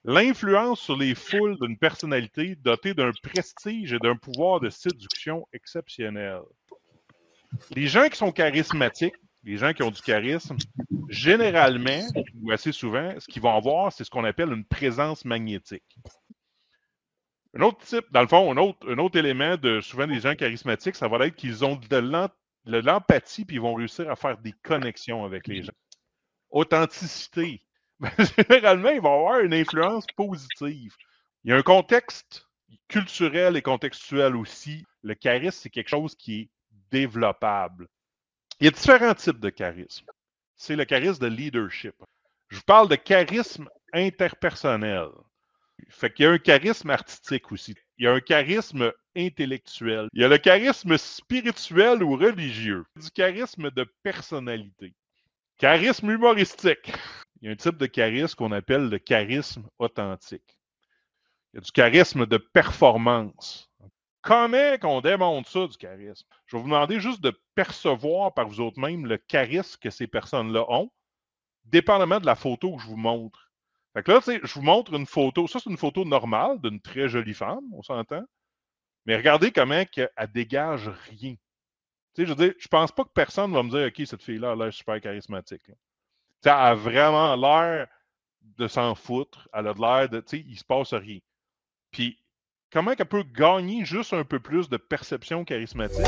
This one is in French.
L'influence sur les foules d'une personnalité dotée d'un prestige et d'un pouvoir de séduction exceptionnel. Les gens qui sont charismatiques, les gens qui ont du charisme, généralement, ou assez souvent, ce qu'ils vont avoir, c'est ce qu'on appelle une présence magnétique. Un autre type, dans le fond, un autre élément de souvent des gens charismatiques, ça va être qu'ils ont de l'empathie puis ils vont réussir à faire des connexions avec les gens. Authenticité. Généralement, ils vont avoir une influence positive. Il y a un contexte culturel et contextuel aussi. Le charisme, c'est quelque chose qui est développable. Il y a différents types de charisme. C'est le charisme de leadership. Je vous parle de charisme interpersonnel. Fait qu'il y a un charisme artistique aussi. Il y a un charisme intellectuel. Il y a le charisme spirituel ou religieux. Du charisme de personnalité. Charisme humoristique. Il y a un type de charisme qu'on appelle le charisme authentique. Il y a du charisme de performance. Comment qu'on démontre ça, du charisme? Je vais vous demander juste de percevoir par vous autres mêmes le charisme que ces personnes-là ont, dépendamment de la photo que je vous montre. Fait que là, tu sais, je vous montre une photo. Ça, c'est une photo normale d'une très jolie femme, on s'entend. Mais regardez comment elle dégage rien. Tu sais, je veux dire, je pense pas que personne va me dire, OK, cette fille-là a l'air super charismatique. Tu sais, elle a vraiment l'air de s'en foutre. Elle a l'air de, tu sais, il se passe rien. Puis, comment qu'elle peut gagner juste un peu plus de perception charismatique?